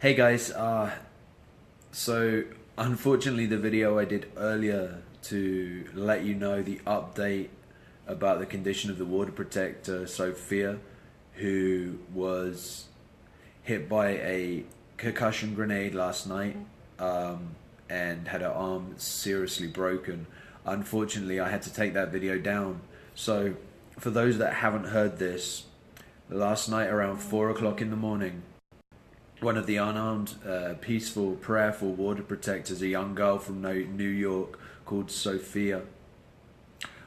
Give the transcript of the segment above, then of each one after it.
Hey guys, so unfortunately the video I did earlier to let you know the update about the condition of the water protector Sophia, who was hit by a concussion grenade last night, and had her arm seriously broken. Unfortunately, I had to take that video down. So for those that haven't heard this, last night around 4 o'clock in the morning, one of the unarmed, peaceful, prayerful water protectors, a young girl from New York called Sophia,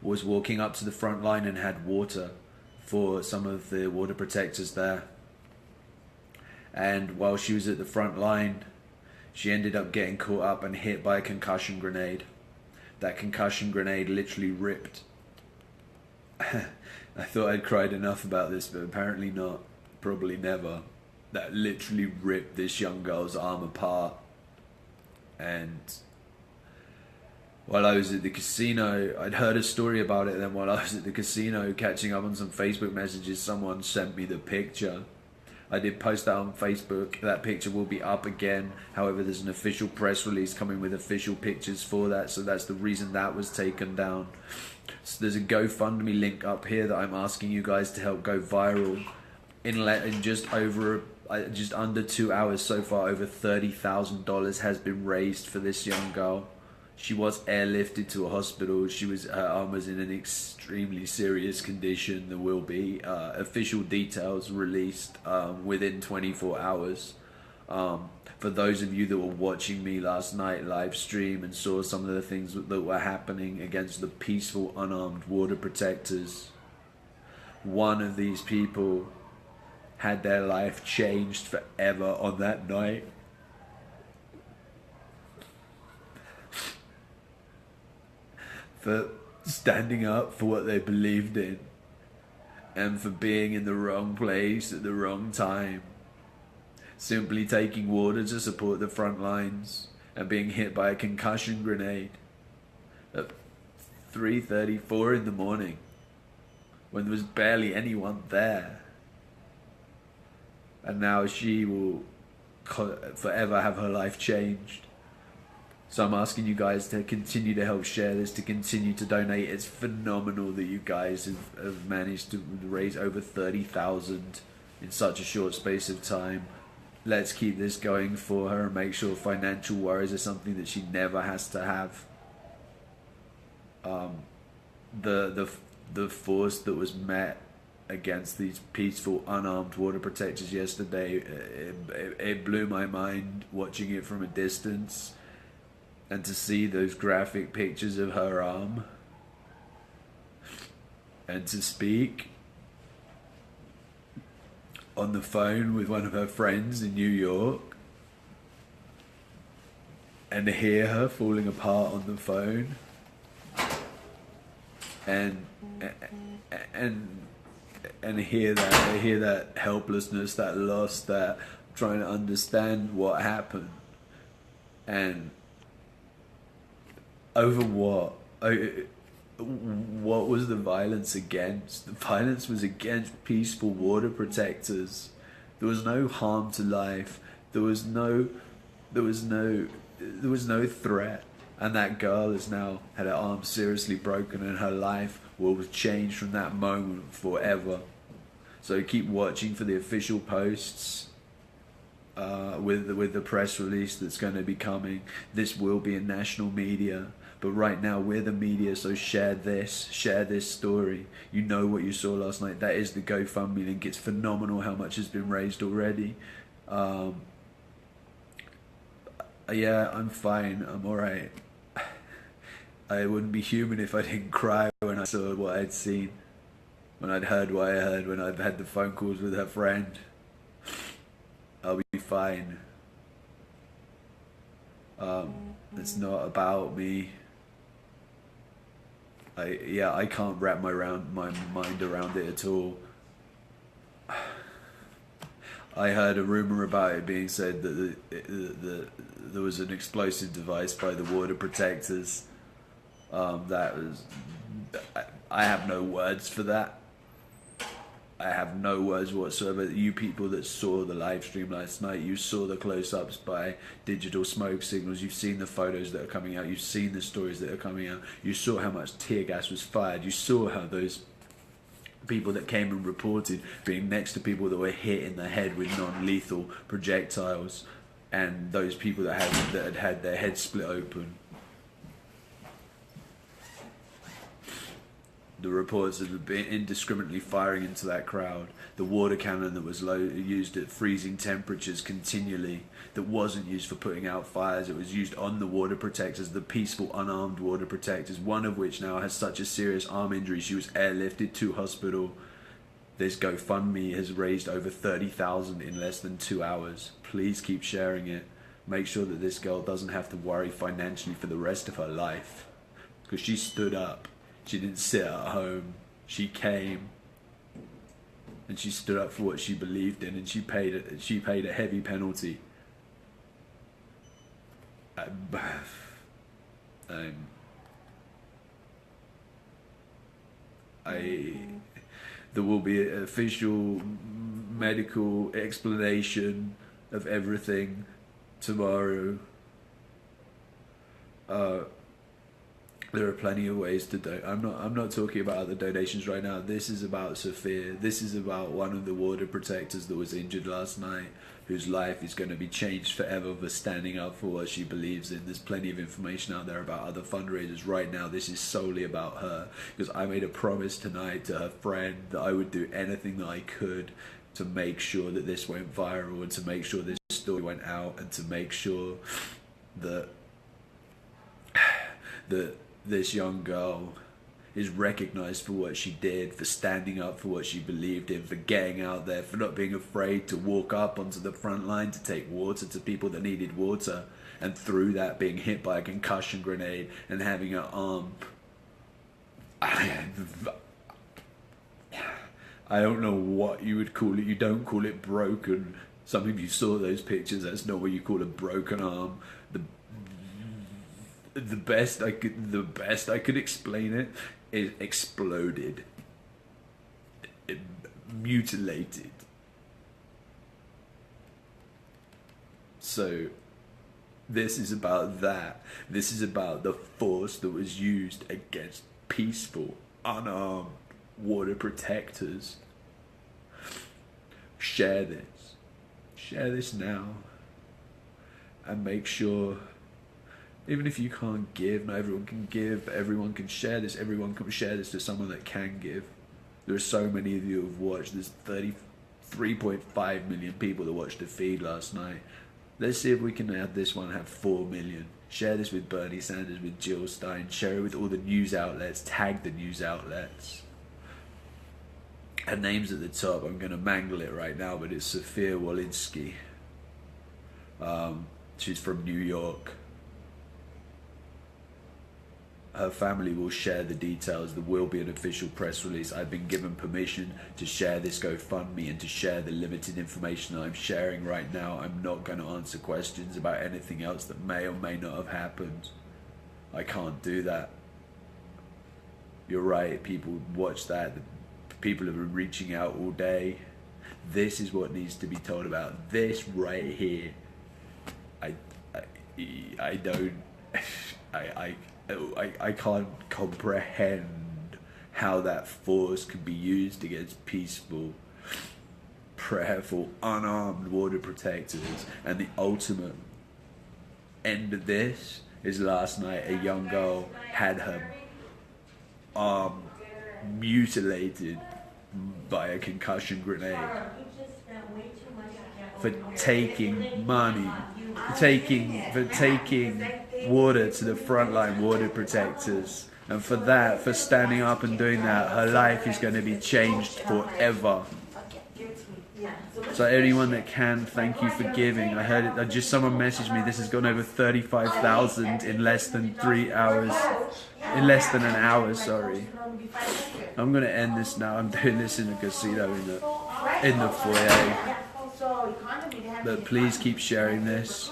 was walking up to the front line and had water for some of the water protectors there. And while she was at the front line, she ended up getting caught up and hit by a concussion grenade. That concussion grenade literally ripped. I thought I'd cried enough about this, but apparently not. Probably never. That literally ripped this young girl's arm apart. And while I was at the casino, I'd heard a story about it, and then while I was at the casino catching up on some Facebook messages, someone sent me the picture. I did post that on Facebook. That picture will be up again. However, there's an official press release coming with official pictures for that, so that's the reason that was taken down. So there's a GoFundMe link up here that I'm asking you guys to help go viral. In just under 2 hours so far, over $30,000 has been raised for this young girl. She was airlifted to a hospital. Her arm was in an extremely serious condition. There will be official details released within 24 hours. For those of you that were watching me last night live stream and saw some of the things that were happening against the peaceful unarmed water protectors, one of these people had their life changed forever on that night. For standing up for what they believed in, and for being in the wrong place at the wrong time, simply taking water to support the front lines and being hit by a concussion grenade at 3:34 in the morning when there was barely anyone there. And now she will forever have her life changed. So I'm asking you guys to continue to help share this, to continue to donate. It's phenomenal that you guys have managed to raise over 30,000 in such a short space of time. Let's keep this going for her and make sure financial worries are something that she never has to have. The force that was met against these peaceful unarmed water protectors yesterday, it blew my mind watching it from a distance, and to see those graphic pictures of her arm and to speak on the phone with one of her friends in New York and to hear her falling apart on the phone and hear that helplessness, that loss, that trying to understand what happened and over what. What was the violence against? The violence was against peaceful water protectors. There was no harm to life. There was no threat. And that girl has now had her arm seriously broken, and her life will change from that moment forever. So keep watching for the official posts with the press release that's going to be coming. This will be in national media. But right now we're the media, so share this story. You know what you saw last night. That is the GoFundMe link. It's phenomenal how much has been raised already. Yeah, I'm fine. I'm alright. I wouldn't be human if I didn't cry when I saw what I'd seen, when I'd heard what I heard, when I've had the phone calls with her friend. I'll be fine. It's not about me. I can't wrap my mind around it at all. I heard a rumor about it being said that there was an explosive device by the water protectors. I have no words for that. I have no words whatsoever. You people that saw the live stream last night, you saw the close-ups by digital smoke signals, you've seen the photos that are coming out, you've seen the stories that are coming out, you saw how much tear gas was fired, you saw how those people that came and reported being next to people that were hit in the head with non-lethal projectiles, and those people that had their heads split open. The reports of been indiscriminately firing into that crowd, the water cannon that was used at freezing temperatures continually, that wasn't used for putting out fires, it was used on the water protectors, the peaceful unarmed water protectors, one of which now has such a serious arm injury she was airlifted to hospital. This GoFundMe has raised over 30,000 in less than 2 hours. Please keep sharing it. Make sure that this girl doesn't have to worry financially for the rest of her life, because she stood up. She didn't sit at home. She came, and she stood up for what she believed in, and she paid a heavy penalty. There will be an official medical explanation of everything tomorrow. There are plenty of ways to donate. I'm not talking about other donations right now. This is about Sophia. This is about one of the water protectors that was injured last night, whose life is going to be changed forever for standing up for what she believes in. There's plenty of information out there about other fundraisers. Right now, this is solely about her, because I made a promise tonight to her friend that I would do anything that I could to make sure that this went viral, and to make sure this story went out, and to make sure that this young girl is recognized for what she did, for standing up for what she believed in, for getting out there, for not being afraid to walk up onto the front line to take water to people that needed water, and through that being hit by a concussion grenade and having her arm, I don't know what you would call it. You don't call it broken. Some of you saw those pictures. That's not what you call a broken arm. The best I could explain it is exploded, mutilated. So this is about that. This is about the force that was used against peaceful, unarmed water protectors. Share this now, and make sure, even if you can't give, not everyone can give, but everyone can share this. Everyone can share this to someone that can give. There are so many of you who have watched. There's 33.5 million people that watched the feed last night. Let's see if we can have this one have 4 million. Share this with Bernie Sanders, with Jill Stein. Share it with all the news outlets. Tag the news outlets. Her name's at the top. I'm going to mangle it right now, but it's Sophia Walensky. She's from New York. Her family will share the details. There will be an official press release. I've been given permission to share this GoFundMe and to share the limited information that I'm sharing right now. I'm not going to answer questions about anything else that may or may not have happened. I can't do that. You're right, people watch that. People have been reaching out all day. This is what needs to be told about. This right here. I can't comprehend how that force can be used against peaceful, prayerful, unarmed water protectors. And the ultimate end of this is last night a young girl had her arm mutilated by a concussion grenade for taking money, for taking water to the frontline water protectors, and for standing up and doing that. Her life is going to be changed forever. So anyone that can, thank you for giving. I heard it, just someone messaged me, this has gone over 35,000 in less than 3 hours, in less than an hour, sorry. I'm going to end this now. I'm doing this in a casino in the foyer. But please keep sharing this.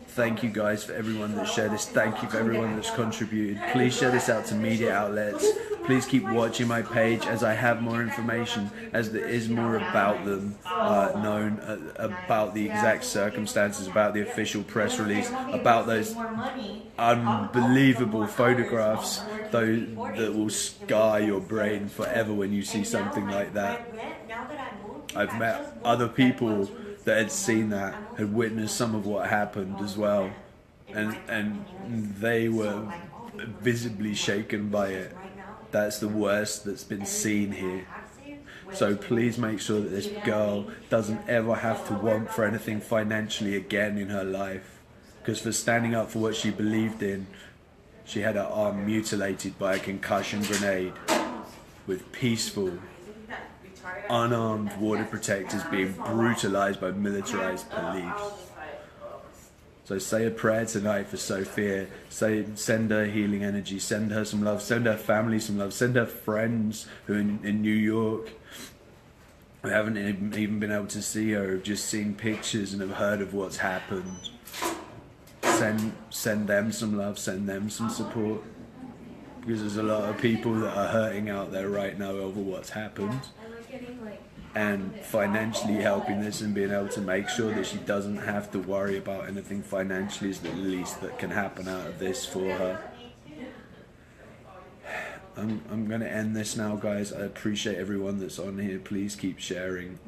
Thank you guys for everyone that shared this. Thank you for everyone that's contributed. Please share this out to media outlets. Please keep watching my page as I have more information, as there is more about them known, about the exact circumstances, about the official press release, about those unbelievable photographs that will scar your brain forever when you see something like that. I've met other people that had seen that, had witnessed some of what happened as well, and they were visibly shaken by it. That's the worst that's been seen here. So please make sure that this girl doesn't ever have to want for anything financially again in her life. Because for standing up for what she believed in, she had her arm mutilated by a concussion grenade, with peaceful, unarmed water protectors being brutalized by militarized police. So say a prayer tonight for Sophia. Send her healing energy, send her some love, send her family some love, send her friends who are in New York, who haven't even been able to see her, have just seen pictures and have heard of what's happened. Send them some love, send them some support. Because there's a lot of people that are hurting out there right now over what's happened. And financially helping this and being able to make sure that she doesn't have to worry about anything financially is the least that can happen out of this for her. I'm going to end this now, guys. I appreciate everyone that's on here. Please keep sharing.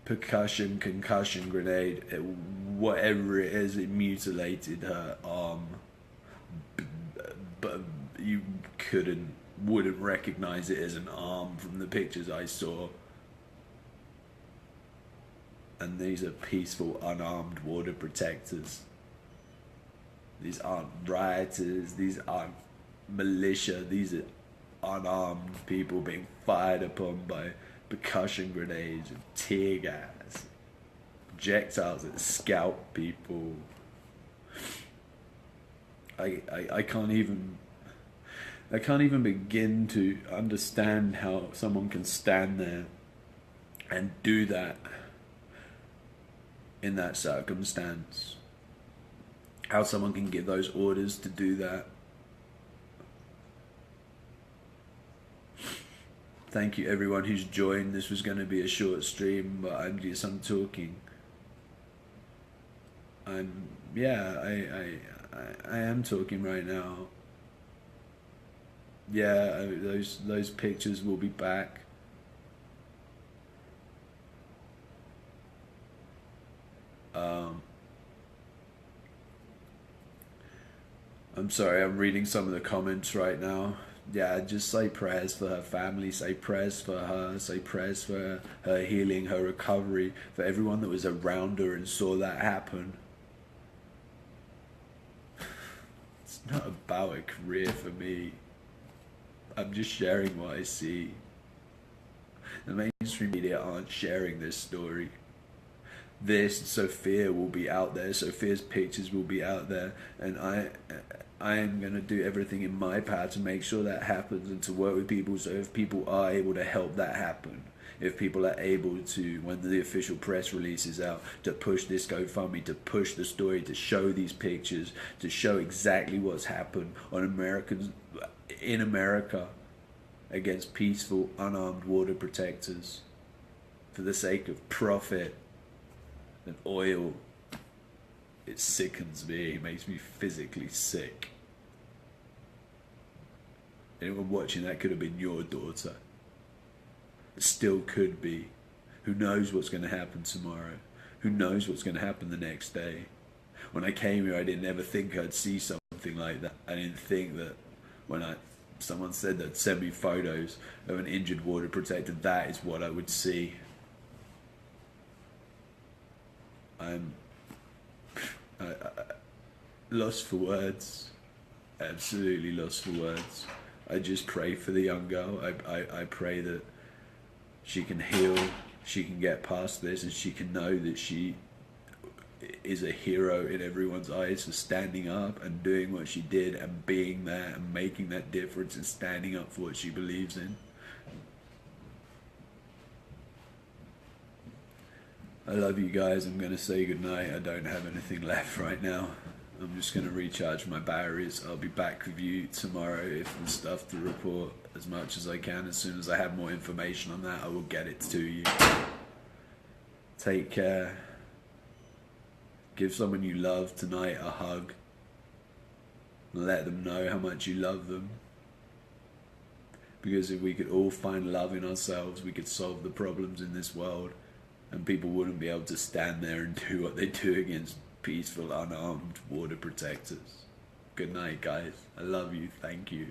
Concussion grenade, whatever it is, it mutilated her arm. But you wouldn't recognize it as an arm from the pictures I saw. And these are peaceful, unarmed water protectors. These aren't rioters, these aren't militia, these are unarmed people being fired upon by percussion grenades and tear gas, projectiles that scalp people. I can't even begin to understand how someone can stand there and do that in that circumstance. How someone can give those orders to do that. Thank you everyone who's joined. This was going to be a short stream, but I'm talking. I am talking right now. Yeah, those pictures will be back. I'm sorry, I'm reading some of the comments right now. Yeah, just say prayers for her family, say prayers for her, say prayers for her healing, her recovery, for everyone that was around her and saw that happen. It's not about a career for me. I'm just sharing what I see. The mainstream media aren't sharing this story. Sophia will be out there, Sophia's pictures will be out there, and I am going to do everything in my power to make sure that happens and to work with people, so if people are able to help that happen, if people are able to, when the official press release is out, to push this GoFundMe, to push the story, to show these pictures, to show exactly what's happened in America against peaceful, unarmed water protectors for the sake of profit and oil. It sickens me, it makes me physically sick. Anyone watching that could have been your daughter. It still could be. Who knows what's going to happen tomorrow? Who knows what's going to happen the next day? When I came here, I didn't ever think I'd see something like that. I didn't think that when someone said they'd send me photos of an injured water protector, that is what I would see. I'm lost for words. Absolutely lost for words. I just pray for the young girl. I pray that she can heal, she can get past this, and she can know that she is a hero in everyone's eyes for standing up and doing what she did and being there and making that difference and standing up for what she believes in. I love you guys. I'm going to say goodnight. I don't have anything left right now. I'm just going to recharge my batteries. I'll be back with you tomorrow if there's stuff to report as much as I can. As soon as I have more information on that, I will get it to you. Take care. Give someone you love tonight a hug. Let them know how much you love them. Because if we could all find love in ourselves, we could solve the problems in this world. And people wouldn't be able to stand there and do what they do against peaceful, unarmed border protectors. Good night, guys. I love you. Thank you.